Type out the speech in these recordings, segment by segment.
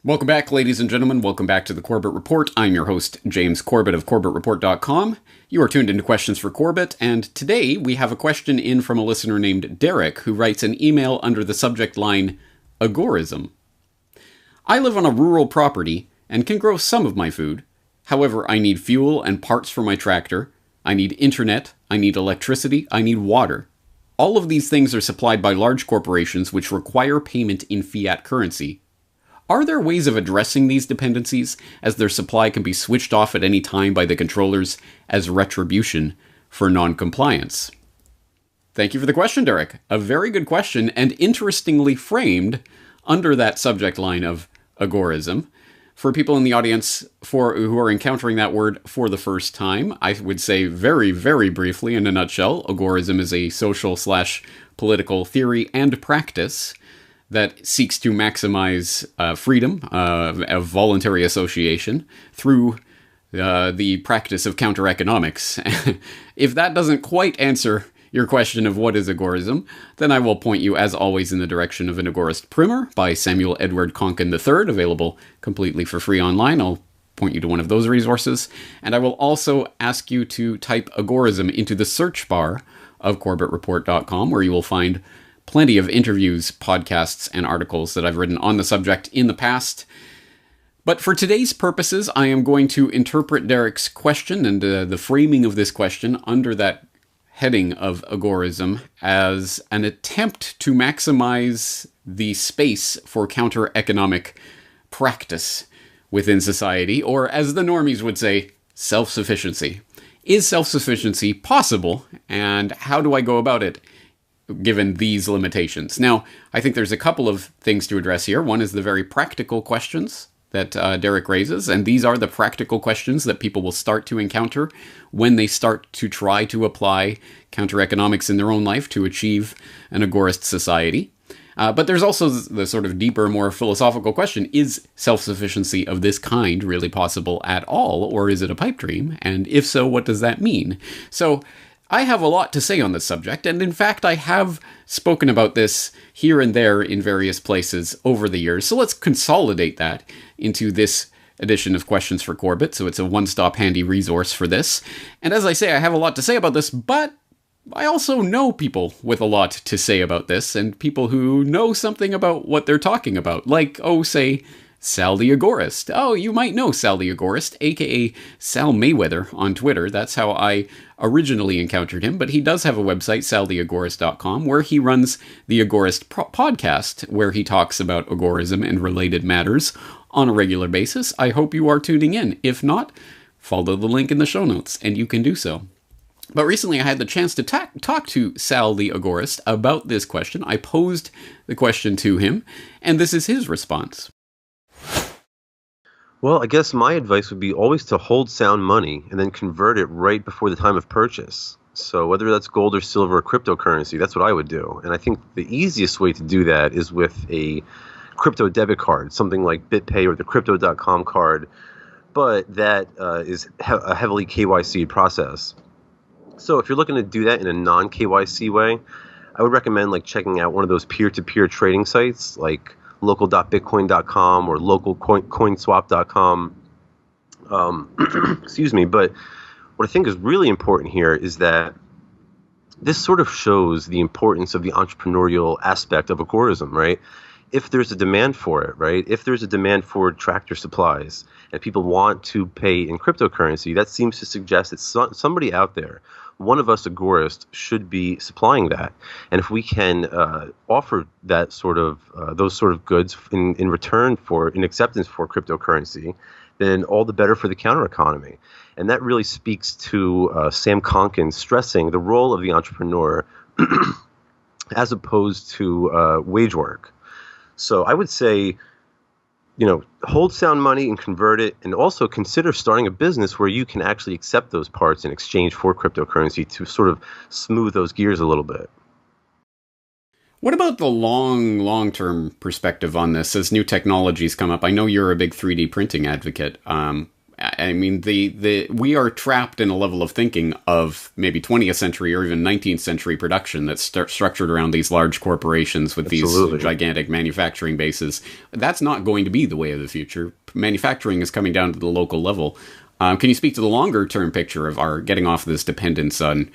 Welcome back, ladies and gentlemen. Welcome back to the Corbett Report. I'm your host, James Corbett of CorbettReport.com. You are tuned into Questions for Corbett, and today we have a question in from a listener named Derrick, who writes an email under the subject line, agorism. I live on a rural property and can grow some of my food. However, I need fuel and parts for my tractor. I need internet. I need electricity. I need water. All of these things are supplied by large corporations which require payment in fiat currency. Are there ways of addressing these dependencies, as their supply can be switched off at any time by the controllers as retribution for non-compliance? Thank you for the question, Derrick. A very good question, and interestingly framed under that subject line of agorism. For people in the audience who are encountering that word for the first time, I would say very, very briefly, in a nutshell, agorism is a social/political theory and practice that seeks to maximize freedom of voluntary association through the practice of counter-economics. If that doesn't quite answer your question of what is agorism, then I will point you, as always, in the direction of an Agorist primer by Samuel Edward Konkin III, available completely for free online. I'll point you to one of those resources. And I will also ask you to type agorism into the search bar of CorbettReport.com, where you will find plenty of interviews, podcasts, and articles that I've written on the subject in the past. But for today's purposes, I am going to interpret Derrick's question and the framing of this question under that heading of agorism as an attempt to maximize the space for counter-economic practice within society, or as the normies would say, self-sufficiency. Is self-sufficiency possible, and how do I go about it given these limitations? Now, I think there's a couple of things to address here. One is the very practical questions that Derrick raises, and these are the practical questions that people will start to encounter when they start to try to apply counter-economics in their own life to achieve an agorist society. But there's also the sort of deeper, more philosophical question, is self-sufficiency of this kind really possible at all, or is it a pipe dream? And if so, what does that mean? So I have a lot to say on this subject, and in fact, I have spoken about this here and there in various places over the years, so let's consolidate that into this edition of Questions for Corbett, so it's a one-stop handy resource for this. And as I say, I have a lot to say about this, but I also know people with a lot to say about this, and people who know something about what they're talking about, like, say, Sal The Agorist. Oh, you might know Sal The Agorist, aka Sal Mayweather on Twitter. That's how I originally encountered him, but he does have a website, saltheagorist.com, where he runs the Agorist podcast, where he talks about agorism and related matters on a regular basis. I hope you are tuning in. If not, follow the link in the show notes, and you can do so. But recently I had the chance to talk to Sal the Agorist about this question. I posed the question to him, and this is his response. Well, I guess my advice would be always to hold sound money and then convert it right before the time of purchase. So whether that's gold or silver or cryptocurrency, that's what I would do. And I think the easiest way to do that is with a crypto debit card, something like BitPay or the Crypto.com card, but that is a heavily KYC process. So if you're looking to do that in a non-KYC way, I would recommend checking out one of those peer-to-peer trading sites like local.bitcoin.com or localcoinswap.com. Excuse me, but what I think is really important here is that this sort of shows the importance of the entrepreneurial aspect of agorism, right? If there's a demand for it, right? If there's a demand for tractor supplies and people want to pay in cryptocurrency, that seems to suggest that somebody out there, one of us agorists, should be supplying that. And if we can offer that those sort of goods in return in acceptance for cryptocurrency, then all the better for the counter economy. And that really speaks to Sam Konkin stressing the role of the entrepreneur as opposed to wage work. So I would say, hold sound money and convert it, and also consider starting a business where you can actually accept those parts in exchange for cryptocurrency to sort of smooth those gears a little bit. What about the long-term perspective on this as new technologies come up? I know you're a big 3D printing advocate. I mean, we are trapped in a level of thinking of maybe 20th century or even 19th century production that's structured around these large corporations with Absolutely. these gigantic manufacturing bases. That's not going to be the way of the future. Manufacturing is coming down to the local level. Can you speak to the longer term picture of our getting off this dependence on,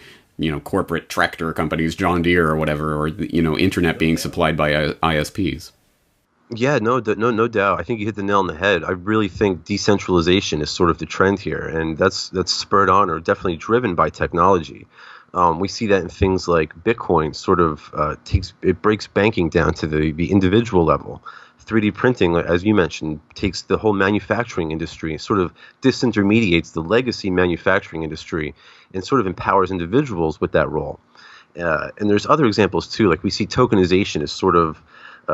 corporate tractor companies, John Deere or whatever, or, internet being supplied by ISPs? Yeah, no doubt. I think you hit the nail on the head. I really think decentralization is sort of the trend here, and that's spurred on or definitely driven by technology. We see that in things like Bitcoin. Sort of breaks banking down to the individual level. 3D printing, as you mentioned, takes the whole manufacturing industry and sort of disintermediates the legacy manufacturing industry and sort of empowers individuals with that role. And there's other examples too, like we see tokenization as sort of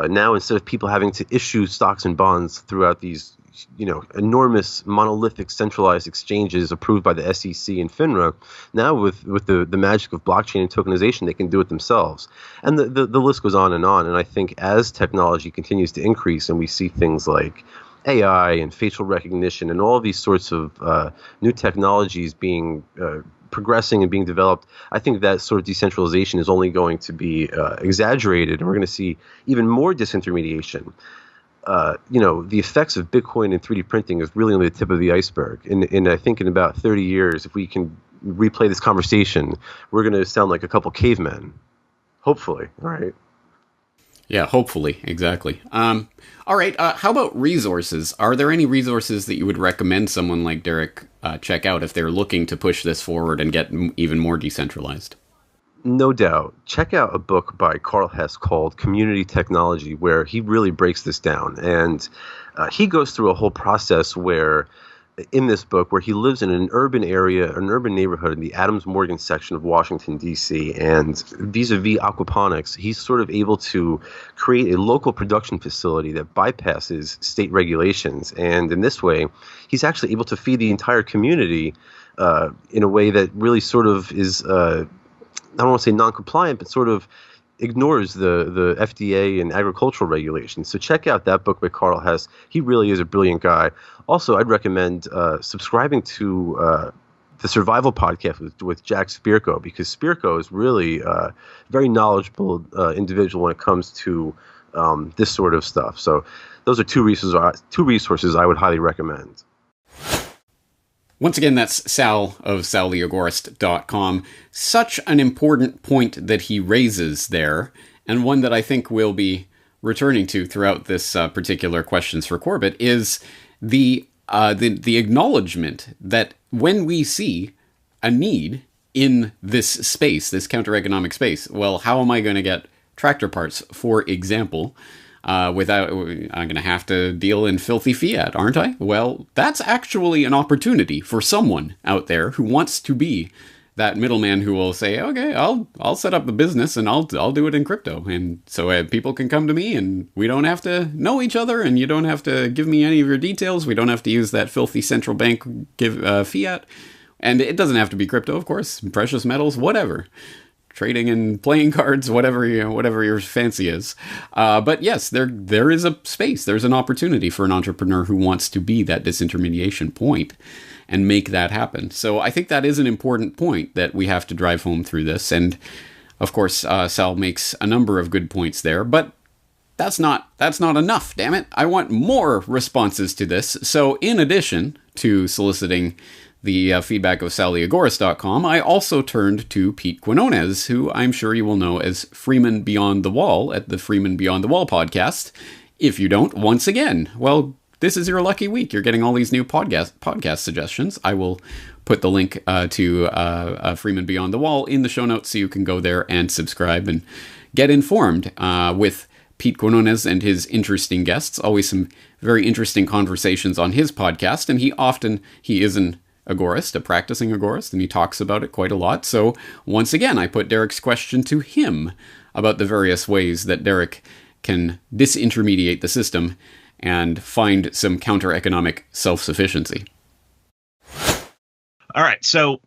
now, instead of people having to issue stocks and bonds throughout these, enormous monolithic centralized exchanges approved by the SEC and FINRA, now with the magic of blockchain and tokenization, they can do it themselves. And the list goes on. And I think as technology continues to increase and we see things like AI and facial recognition and all of these sorts of new technologies being progressing and being developed, I think that sort of decentralization is only going to be exaggerated, and we're going to see even more disintermediation. The effects of Bitcoin and 3D printing is really only the tip of the iceberg. And I think in about 30 years, if we can replay this conversation, we're going to sound like a couple cavemen. Hopefully, right? Yeah, hopefully, exactly. All right, how about resources? Are there any resources that you would recommend someone like Derrick check out if they're looking to push this forward and get even more decentralized? No doubt. Check out a book by Carl Hess called Community Technology, where he really breaks this down. And he goes through a whole process in this book where he lives in an urban area, an urban neighborhood in the Adams Morgan section of Washington, D.C. And vis-a-vis aquaponics, he's sort of able to create a local production facility that bypasses state regulations. And in this way, he's actually able to feed the entire community in a way that really sort of is, I don't want to say non-compliant, but sort of ignores the FDA and agricultural regulations. So check out that book by Carl Hess. He really is a brilliant guy. Also, I'd recommend subscribing to the Survival Podcast with Jack Spirko, because Spirko is really a very knowledgeable individual when it comes to this sort of stuff. So those are two resources I would highly recommend. Once again, that's Sal of saltheagorist.com. Such an important point that he raises there, and one that I think we'll be returning to throughout this particular Questions for Corbett, is the acknowledgement that when we see a need in this space, this counter-economic space, well, how am I going to get tractor parts, for example, without, I'm going to have to deal in filthy fiat, aren't I? Well, that's actually an opportunity for someone out there who wants to be that middleman who will say, okay, I'll set up the business and I'll do it in crypto. And so people can come to me and we don't have to know each other and you don't have to give me any of your details. We don't have to use that filthy central bank fiat. And it doesn't have to be crypto, of course, precious metals, whatever. Trading and playing cards, whatever your fancy is. But yes, there is a space. There's an opportunity for an entrepreneur who wants to be that disintermediation point and make that happen. So I think that is an important point that we have to drive home through this. And of course, Sal makes a number of good points there, but that's not enough, damn it. I want more responses to this. So in addition to soliciting the feedback of saltheagorist.com, I also turned to Pete Quinones, who I'm sure you will know as Freeman Beyond the Wall at the Freeman Beyond the Wall podcast. If you don't, once again, well, this is your lucky week. You're getting all these new podcast suggestions. I will put the link to Freeman Beyond the Wall in the show notes so you can go there and subscribe and get informed with Pete Quinones and his interesting guests. Always some very interesting conversations on his podcast, and he is an agorist, a practicing agorist, and he talks about it quite a lot. So once again, I put Derrick's question to him about the various ways that Derrick can disintermediate the system and find some counter-economic self-sufficiency. All right, so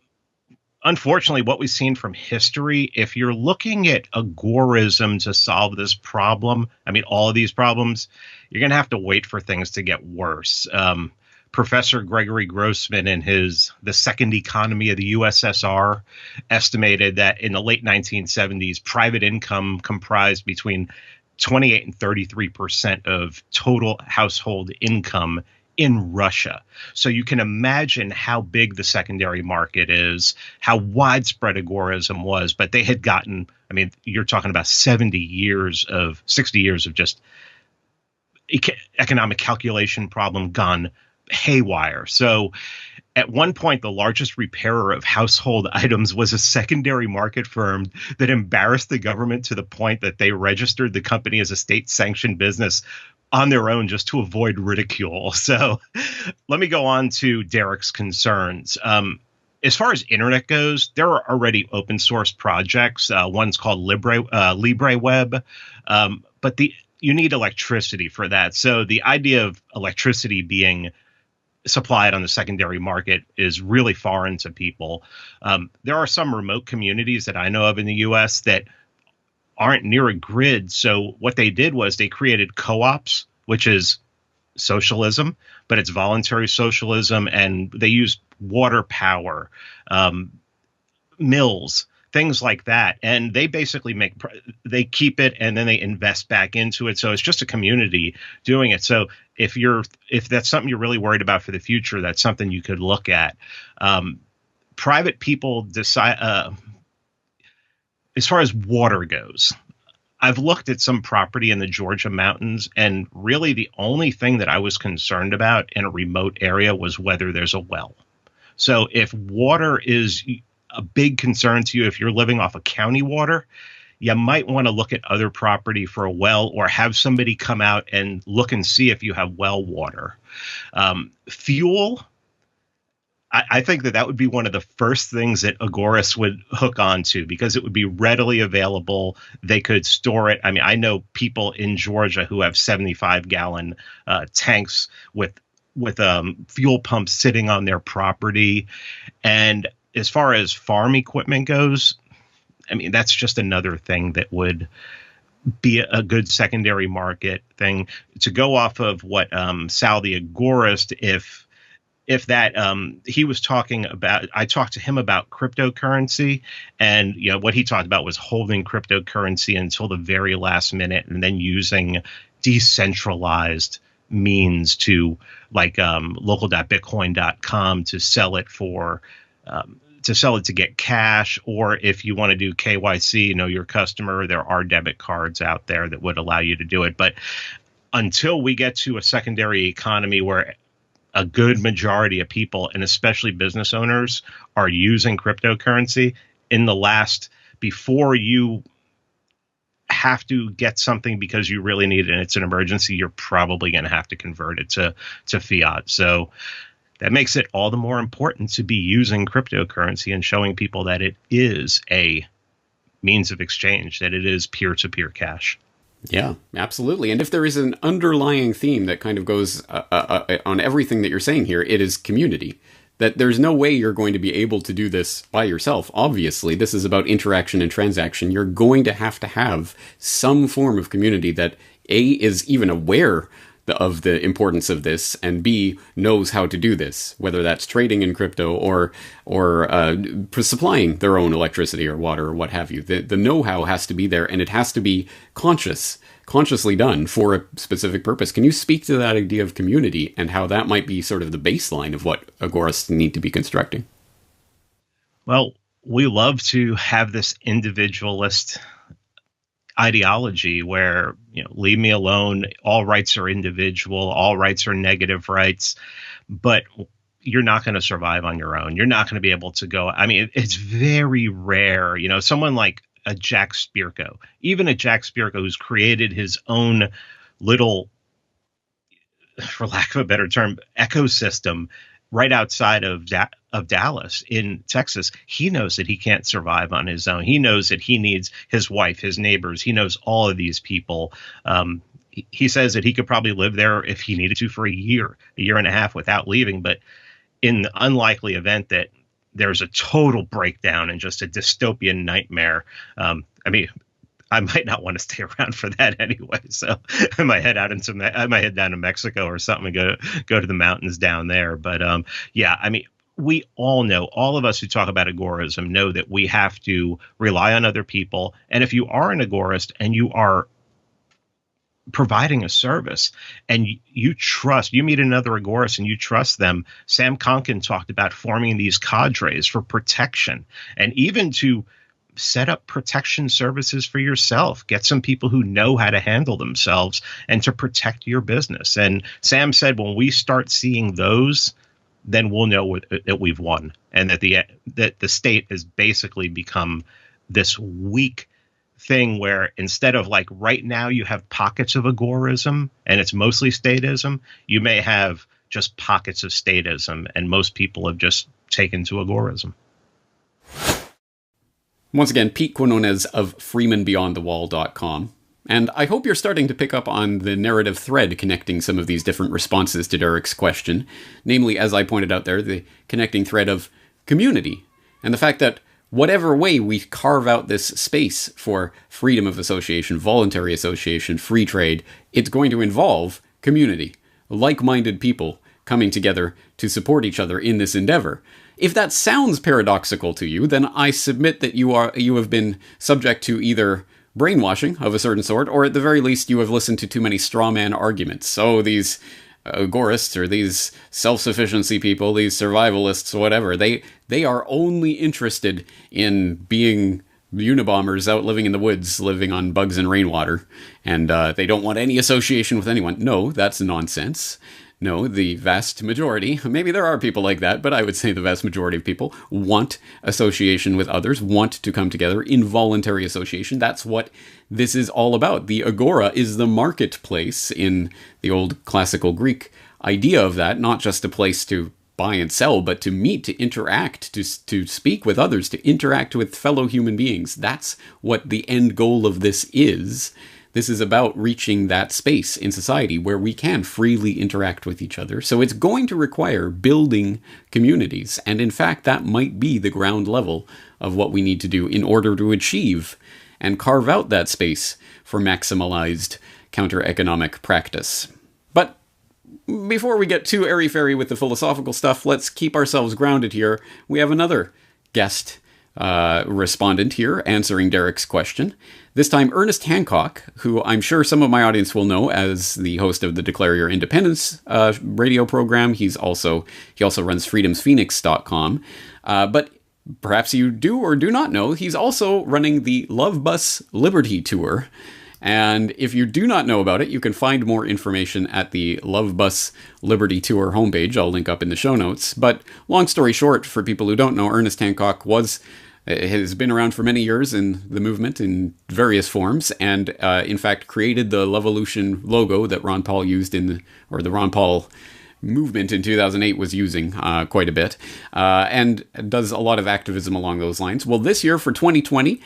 unfortunately, what we've seen from history, if you're looking at agorism to solve this problem, I mean, all of these problems, you're going to have to wait for things to get worse. Professor Gregory Grossman in his The Second Economy of the USSR estimated that in the late 1970s, private income comprised between 28 and 33% of total household income in Russia. So you can imagine how big the secondary market is, how widespread agorism was, but they had gotten, I mean, you're talking about 60 years of just economic calculation problem gone haywire. So at one point, the largest repairer of household items was a secondary market firm that embarrassed the government to the point that they registered the company as a state-sanctioned business on their own just to avoid ridicule. So let me go on to Derrick's concerns. As far as internet goes, there are already open source projects. One's called LibreWeb, but you need electricity for that. So the idea of electricity being supplied on the secondary market is really foreign to people. There are some remote communities that I know of in the U.S. that aren't near a grid. So what they did was they created co-ops, which is socialism, but it's voluntary socialism, and they use water power, mills, things like that. And they basically they keep it and then they invest back into it. So it's just a community doing it. So if that's something you're really worried about for the future, that's something you could look at. Private people decide, as far as water goes, I've looked at some property in the Georgia mountains, and really the only thing that I was concerned about in a remote area was whether there's a well. So if water is a big concern to you, if you're living off of county water, you might want to look at other property for a well, or have somebody come out and look and see if you have well water. Fuel, I think that would be one of the first things that agorists would hook onto, because it would be readily available. They could store it. I mean, I know people in Georgia who have 75-gallon tanks with fuel pumps sitting on their property. And as far as farm equipment goes, I mean, that's just another thing that would be a good secondary market thing. To go off of what Sal the Agorist, if that he was talking about, I talked to him about cryptocurrency, and what he talked about was holding cryptocurrency until the very last minute and then using decentralized means to, like local.bitcoin.com, to sell it to get cash. Or if you want to do KYC, know your customer, there are debit cards out there that would allow you to do it. But until we get to a secondary economy where a good majority of people, and especially business owners, are using cryptocurrency, before you have to get something because you really need it and it's an emergency, you're probably going to have to convert it to fiat. So that makes it all the more important to be using cryptocurrency and showing people that it is a means of exchange, that it is peer-to-peer cash. Yeah, absolutely. And if there is an underlying theme that kind of goes on everything that you're saying here, it is community. That there's no way you're going to be able to do this by yourself. Obviously, this is about interaction and transaction. You're going to have some form of community that A, is even aware of the importance of this, and B, knows how to do this, whether that's trading in crypto or supplying their own electricity or water or what have you. The know-how has to be there, and it has to be consciously done for a specific purpose. Can you speak to that idea of community and how that might be sort of the baseline of what agorists need to be constructing? Well, we love to have this individualist ideology where, leave me alone, all rights are individual, all rights are negative rights, but you're not going to survive on your own. You're not going to be able to go. I mean, it's very rare, someone like a Jack Spirko, even a Jack Spirko who's created his own little, for lack of a better term, ecosystem right outside of Dallas in Texas. He knows that he can't survive on his own. He knows that he needs his wife, his neighbors. He knows all of these people. He says that he could probably live there if he needed to for a year and a half without leaving. But in the unlikely event that there's a total breakdown and just a dystopian nightmare, I might not want to stay around for that anyway. So I might head out I might head down to Mexico or something and go to the mountains down there. But yeah, I mean, we all know, all of us who talk about agorism know that we have to rely on other people. And if you are an agorist and you are providing a service and you meet another agorist and you trust them. Sam Konkin talked about forming these cadres for protection and even to set up protection services for yourself. Get some people who know how to handle themselves and to protect your business. And Sam said, when we start seeing those, then we'll know that we've won, and that the state has basically become this weak thing where instead of like right now you have pockets of agorism and it's mostly statism, you may have just pockets of statism, and most people have just taken to agorism. Once again, Pete Quinones of FreemanBeyondTheWall.com. And I hope you're starting to pick up on the narrative thread connecting some of these different responses to Derrick's question. Namely, as I pointed out there, the connecting thread of community. And the fact that whatever way we carve out this space for freedom of association, voluntary association, free trade, it's going to involve community. Like-minded people coming together to support each other in this endeavor. If that sounds paradoxical to you, then I submit that you have been subject to either brainwashing of a certain sort, or at the very least you have listened to too many straw man arguments. So these agorists or these self-sufficiency people, these survivalists, whatever, they are only interested in being Unabombers out living in the woods, living on bugs and rainwater, and they don't want any association with anyone. No, that's nonsense. No, the vast majority, maybe there are people like that, but I would say the vast majority of people want association with others, want to come together in voluntary association. That's what this is all about. The agora is the marketplace in the old classical Greek idea of that, not just a place to buy and sell, but to meet, to interact, to speak with others, to interact with fellow human beings. That's what the end goal of this is. This is about reaching that space in society where we can freely interact with each other. So it's going to require building communities. And in fact, that might be the ground level of what we need to do in order to achieve and carve out that space for maximalized counter-economic practice. But before we get too airy-fairy with the philosophical stuff, let's keep ourselves grounded here. We have another guest respondent here answering Derrick's question. This time, Ernest Hancock, who I'm sure some of my audience will know as the host of the Declare Your Independence radio program. He also runs freedomsphoenix.com. But perhaps you do or do not know, he's also running the Love Bus Liberty Tour. And if you do not know about it, you can find more information at the Love Bus Liberty Tour homepage. I'll link up in the show notes. But long story short, for people who don't know, Ernest Hancock has been around for many years in the movement in various forms, and in fact created the Lovolution logo that Ron Paul used the Ron Paul movement in 2008 was using quite a bit, and does a lot of activism along those lines. Well, this year for 2020,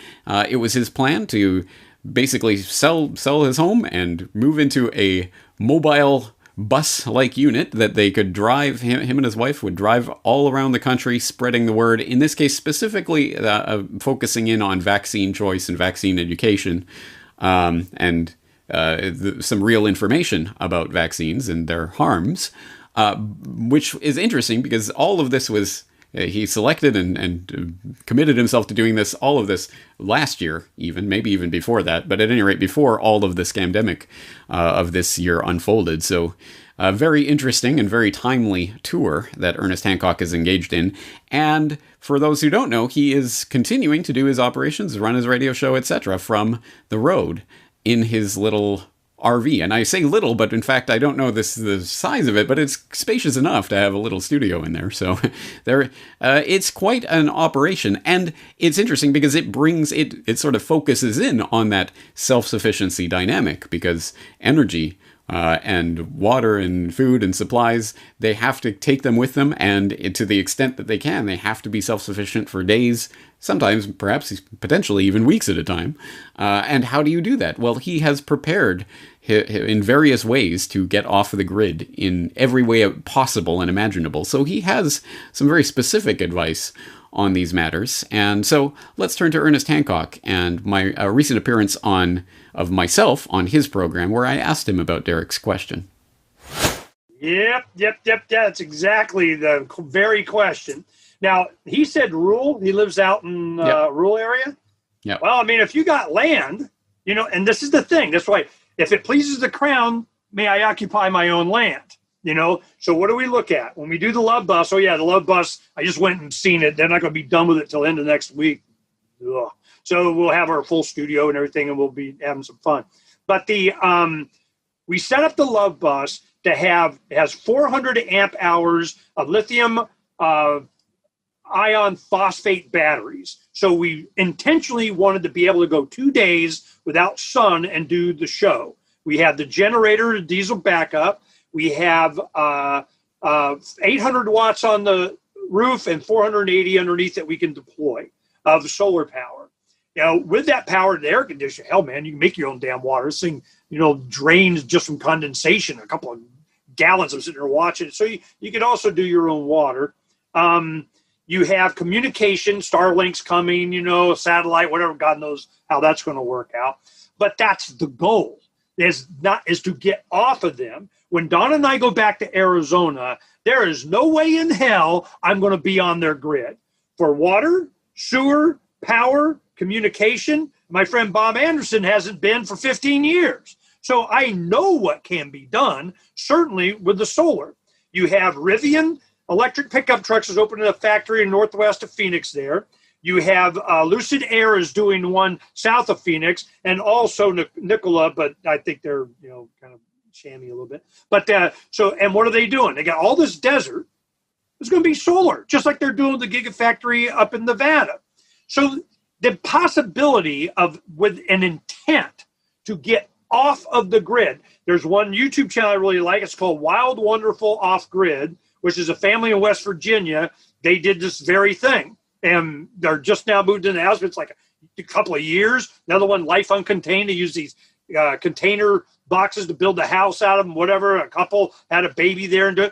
it was his plan to basically sell his home and move into a mobile bus-like unit that they could drive, him and his wife would drive all around the country, spreading the word, in this case specifically focusing in on vaccine choice and vaccine education, and some real information about vaccines and their harms, which is interesting because all of this was, he selected and committed himself to doing this, all of this last year, maybe even before that, but at any rate, before all of the scamdemic of this year unfolded. So a very interesting and very timely tour that Ernest Hancock is engaged in. And for those who don't know, he is continuing to do his operations, run his radio show, etc. from the road in his little RV. And I say little, but in fact, I don't know the size of it, but it's spacious enough to have a little studio in there. So it's quite an operation. And it's interesting because it sort of focuses in on that self-sufficiency dynamic, because energy and water and food and supplies, they have to take them with them. And to the extent that they can, they have to be self-sufficient for days, sometimes perhaps potentially even weeks at a time. And how do you do that? Well, he has prepared in various ways to get off of the grid in every way possible and imaginable. So he has some very specific advice on these matters. And so let's turn to Ernest Hancock and my recent appearance of myself on his program, where I asked him about Derrick's question. Yep. That's exactly the very question. Now, he said rural. He lives out in rural area. Yeah. Well, I mean, if you got land, and this is the thing. That's why, if it pleases the crown, may I occupy my own land? So what do we look at when we do the love bus? Oh yeah, the love bus. I just went and seen it. They're not going to be done with it till the end of next week. Ugh. So we'll have our full studio and everything, and we'll be having some fun. But we set up the love bus to it has 400 amp hours of lithium ion phosphate batteries. So we intentionally wanted to be able to go 2 days without sun and do the show. We have the generator, diesel backup. We have 800 watts on the roof and 480 underneath that we can deploy of solar power. With that power, the air conditioner, hell, man, you can make your own damn water. This thing, drains just from condensation. A couple of gallons. I'm sitting there watching it. So you can also do your own water. You have communication, Starlink's coming, satellite, whatever, God knows how that's going to work out. But that's the goal, is to get off of them. When Don and I go back to Arizona, there is no way in hell I'm going to be on their grid for water, sewer, power, communication. My friend Bob Anderson hasn't been for 15 years. So I know what can be done, certainly with the solar. You have Rivian electric pickup trucks is opening a factory in northwest of Phoenix there. You have Lucid Air is doing one south of Phoenix, and also Nikola, but I think they're kind of shammy a little bit. But and what are they doing? They got all this desert. It's going to be solar, just like they're doing the Gigafactory up in Nevada. So the possibility with an intent to get off of the grid. There's one YouTube channel I really like. It's called Wild Wonderful Off Grid, which is a family in West Virginia. They did this very thing. And they're just now moved into the house. It's like a couple of years. Another one, Life Uncontained. They use these container boxes to build a house out of them, whatever. A couple had a baby there. And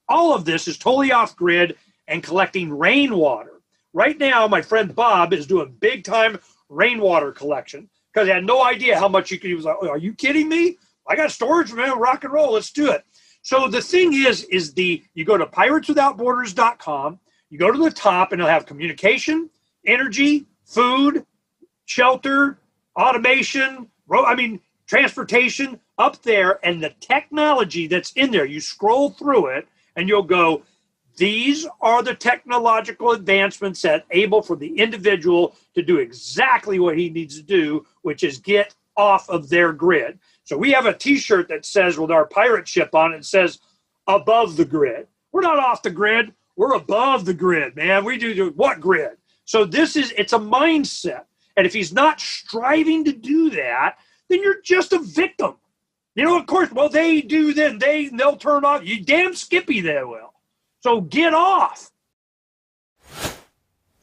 all of this is totally off grid and collecting rainwater. Right now, my friend Bob is doing big time rainwater collection because I had no idea how much he was like, oh, are you kidding me? I got storage, man, rock and roll. Let's do it. So the thing is you go to pirateswithoutborders.com. You go to the top and it'll have communication, energy, food, shelter, automation, transportation up there, and the technology that's in there. You scroll through it and you'll go, these are the technological advancements that able for the individual to do exactly what he needs to do, which is get off of their grid. So we have a T-shirt that says with our pirate ship on it, it says above the grid. We're not off the grid. We're above the grid, man. We do what grid? So it's a mindset. And if he's not striving to do that, then you're just a victim. Of course, well, they do then. They'll turn off. You damn skippy they will. So get off.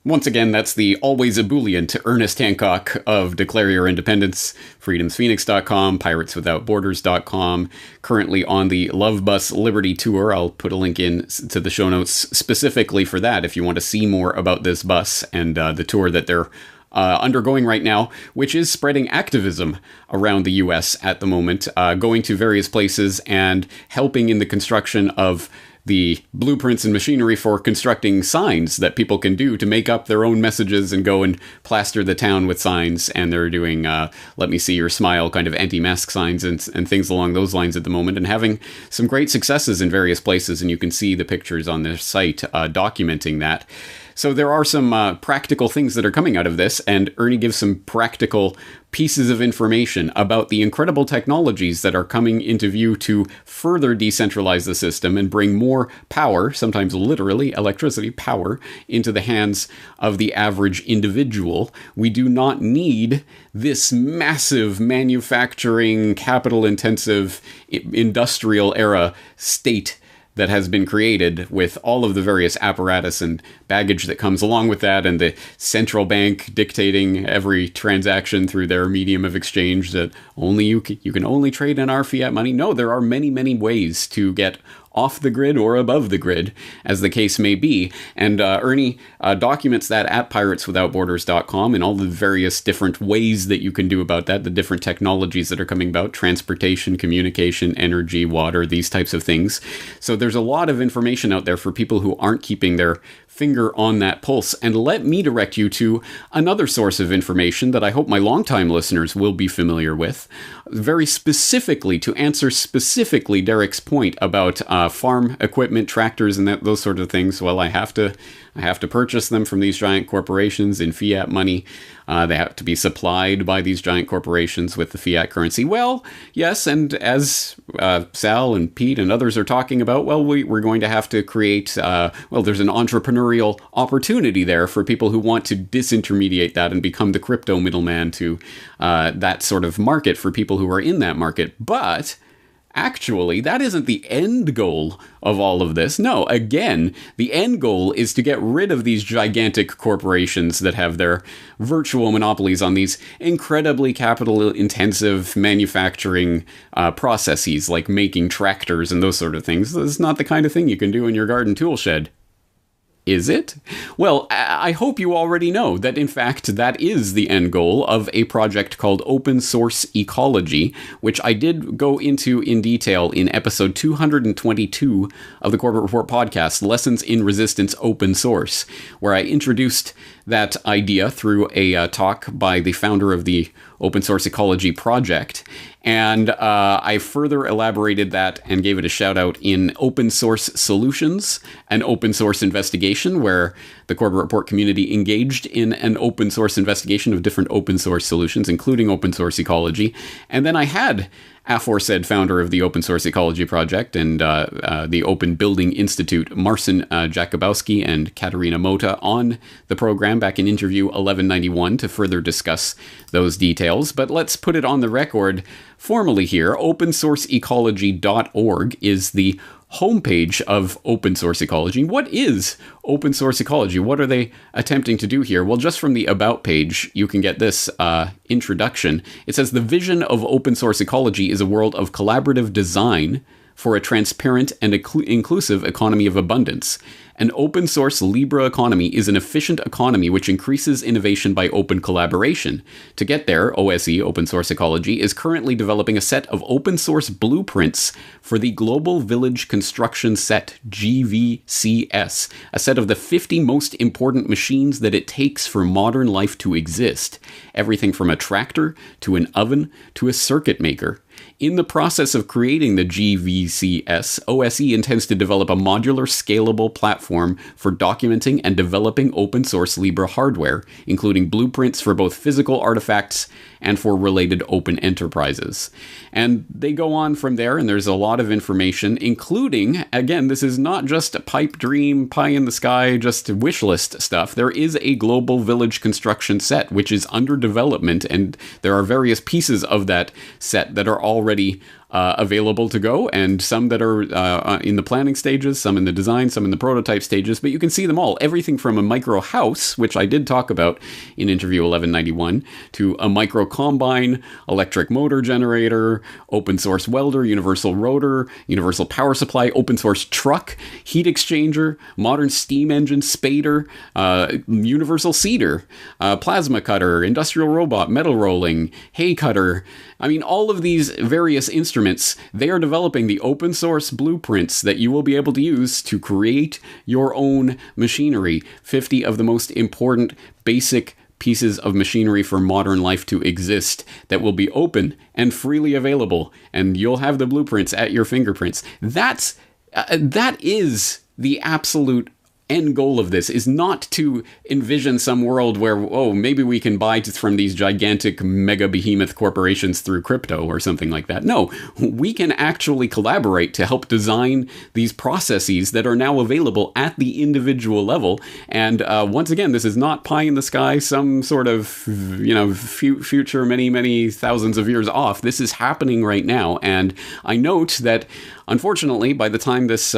Once again, that's the always ebullient Ernest Hancock of Declare Your Independence, freedomsphoenix.com, pirateswithoutborders.com, currently on the Love Bus Liberty Tour. I'll put a link in to the show notes specifically for that if you want to see more about this bus and the tour that they're undergoing right now, which is spreading activism around the U.S. at the moment, going to various places and helping in the construction of the blueprints and machinery for constructing signs that people can do to make up their own messages and go and plaster the town with signs. And they're doing let me see your smile kind of anti-mask signs and things along those lines at the moment, and having some great successes in various places. And you can see the pictures on their site documenting that. So there are some practical things that are coming out of this, and Ernie gives some practical pieces of information about the incredible technologies that are coming into view to further decentralize the system and bring more power, sometimes literally electricity power, into the hands of the average individual. We do not need this massive manufacturing, capital-intensive, industrial era state that has been created with all of the various apparatus and baggage that comes along with that, and the central bank dictating every transaction through their medium of exchange that only you can only trade in our fiat money. No, there are many, many ways to get off the grid or above the grid, as the case may be. And Ernie documents that at pirateswithoutborders.com and all the various different ways that you can do about that, the different technologies that are coming about, transportation, communication, energy, water, these types of things. So there's a lot of information out there for people who aren't keeping their finger on that pulse. And let me direct you to another source of information that I hope my longtime listeners will be familiar with, very specifically to answer specifically Derrick's point about farm equipment, tractors, and those sort of things. Well, I have to purchase them from these giant corporations in fiat money. They have to be supplied by these giant corporations with the fiat currency. Well, yes, and as Sal and Pete and others are talking about, well, we're going to have to create, there's an entrepreneurial opportunity there for people who want to disintermediate that and become the crypto middleman to that sort of market for people who are in that market. But actually, that isn't the end goal of all of this. No, again, the end goal is to get rid of these gigantic corporations that have their virtual monopolies on these incredibly capital-intensive manufacturing processes, like making tractors and those sort of things. This is not the kind of thing you can do in your garden tool shed. Is it? Well, I hope you already know that, in fact, that is the end goal of a project called Open Source Ecology, which I did go into in detail in episode 222 of the Corbett Report podcast, Lessons in Resistance Open Source, where I introduced that idea through a talk by the founder of the Open Source Ecology project. And I further elaborated that and gave it a shout out in Open Source Solutions, an open source investigation where the Corbett Report community engaged in an open source investigation of different open source solutions, including Open Source Ecology. And then I had aforesaid founder of the Open Source Ecology Project and the Open Building Institute, Marcin Jakubowski and Katarina Mota, on the program back in interview 1191 to further discuss those details. But let's put it on the record formally here. OpenSourceEcology.org is the homepage of Open Source Ecology. What is Open Source Ecology? What are they attempting to do here? Well, just from the About page, you can get this introduction. It says, the vision of Open Source Ecology is a world of collaborative design for a transparent and inclusive economy of abundance. An open source Libra economy is an efficient economy which increases innovation by open collaboration. To get there, OSE, Open Source Ecology, is currently developing a set of open source blueprints for the Global Village Construction Set, GVCS, a set of the 50 most important machines that it takes for modern life to exist. Everything from a tractor, to an oven, to a circuit maker. In the process of creating the GVCS, OSE intends to develop a modular, scalable platform for documenting and developing open source Libra hardware, including blueprints for both physical artifacts and for related open enterprises. And they go on from there, and there's a lot of information, including, again, this is not just a pipe dream, pie in the sky, just wish list stuff. There is a global village construction set, which is under development, and there are various pieces of that set that are already available to go, and some that are in the planning stages, some in the design, some in the prototype stages, but you can see them all. Everything from a micro house, which I did talk about in interview 1191, to a micro combine, electric motor generator, open source welder, universal rotor, universal power supply, open source truck, heat exchanger, modern steam engine, spader, universal seeder, plasma cutter, industrial robot, metal rolling, hay cutter. I mean, all of these various instruments, they are developing the open source blueprints that you will be able to use to create your own machinery. 50 of the most important basic pieces of machinery for modern life to exist that will be open and freely available, and you'll have the blueprints at your fingerprints. That is the absolute end goal of this, is not to envision some world where, oh, maybe we can buy from these gigantic mega behemoth corporations through crypto or something like that. No, we can actually collaborate to help design these processes that are now available at the individual level. And once again, this is not pie in the sky, some sort of, future many thousands of years off. This is happening right now. And I note that, unfortunately, by the time this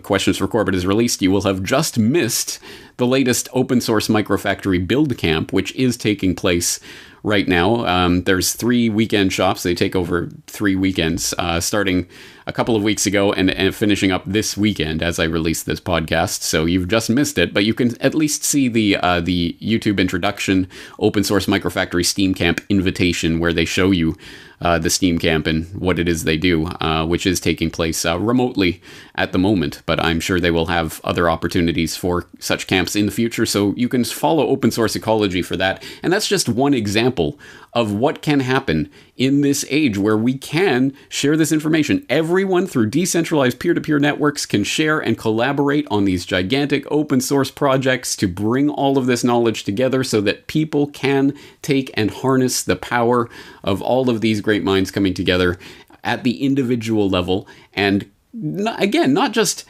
Questions for Corbett is released, you will have just missed the latest open source microfactory build camp, which is taking place right now. There's 3 weekend shops. They take over 3 weekends, starting a couple of weeks ago and finishing up this weekend as I release this podcast. So you've just missed it, but you can at least see the YouTube introduction, Open Source Microfactory Steam Camp invitation, where they show you the Steam Camp and what it is they do, which is taking place remotely at the moment, but I'm sure they will have other opportunities for such camps in the future, so you can follow Open Source Ecology for that. And that's just one example of what can happen in this age where we can share this information. Everyone through decentralized peer-to-peer networks can share and collaborate on these gigantic open source projects to bring all of this knowledge together so that people can take and harness the power of all of these great minds coming together at the individual level, and again, not just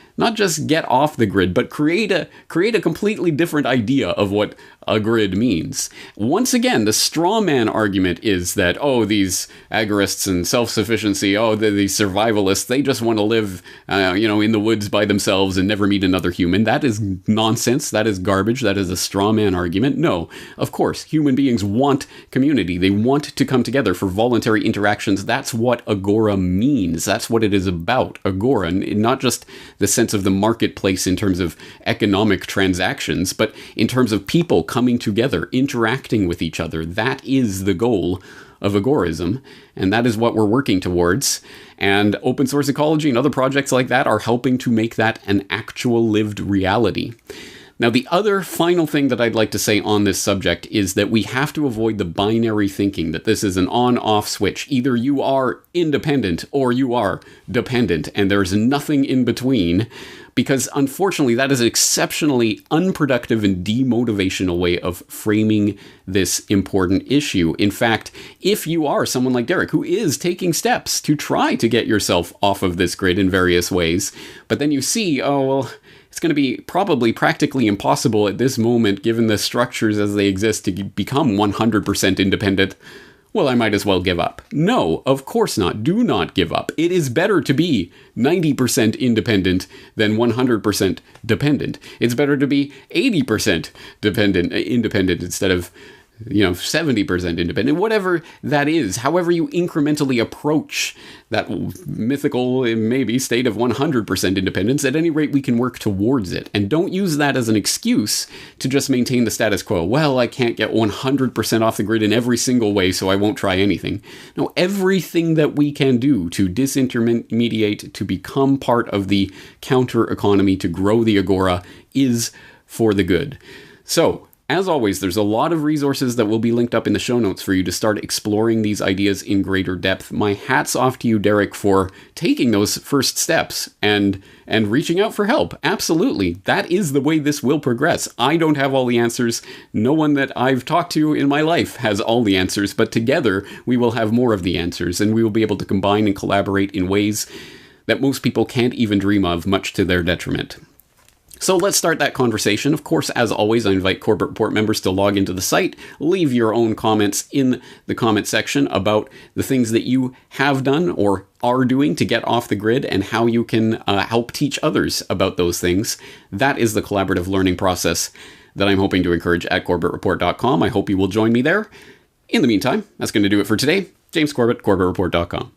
get off the grid, but create a completely different idea of what a grid means. Once again, the straw man argument is that, these agorists and self-sufficiency, these survivalists, they just want to live, in the woods by themselves and never meet another human. That is nonsense. That is garbage. That is a straw man argument. No, of course, human beings want community. They want to come together for voluntary interactions. That's what agora means. That's what it is about. Agora, not just the sense of the marketplace in terms of economic transactions, but in terms of people coming together, interacting with each other. That is the goal of agorism, and that is what we're working towards. And Open Source Ecology and other projects like that are helping to make that an actual lived reality. Now, the other final thing that I'd like to say on this subject is that we have to avoid the binary thinking that this is an on-off switch. Either you are independent or you are dependent, and there's nothing in between, because unfortunately that is an exceptionally unproductive and demotivational way of framing this important issue. In fact, if you are someone like Derrick, who is taking steps to try to get yourself off of this grid in various ways, but then you see, it's going to be probably practically impossible at this moment, given the structures as they exist, to become 100% independent, well, I might as well give up. No, of course not. Do not give up. It is better to be 90% independent than 100% dependent. It's better to be 80% independent instead of 70% independent, whatever that is. However you incrementally approach that mythical, maybe, state of 100% independence, at any rate, we can work towards it. And don't use that as an excuse to just maintain the status quo. Well, I can't get 100% off the grid in every single way, so I won't try anything. No, everything that we can do to disintermediate, to become part of the counter economy, to grow the agora, is for the good. So, as always, there's a lot of resources that will be linked up in the show notes for you to start exploring these ideas in greater depth. My hat's off to you, Derrick, for taking those first steps and reaching out for help. Absolutely. That is the way this will progress. I don't have all the answers. No one that I've talked to in my life has all the answers, but together we will have more of the answers, and we will be able to combine and collaborate in ways that most people can't even dream of, much to their detriment. So let's start that conversation. Of course, as always, I invite Corbett Report members to log into the site, leave your own comments in the comment section about the things that you have done or are doing to get off the grid and how you can help teach others about those things. That is the collaborative learning process that I'm hoping to encourage at CorbettReport.com. I hope you will join me there. In the meantime, that's going to do it for today. James Corbett, CorbettReport.com.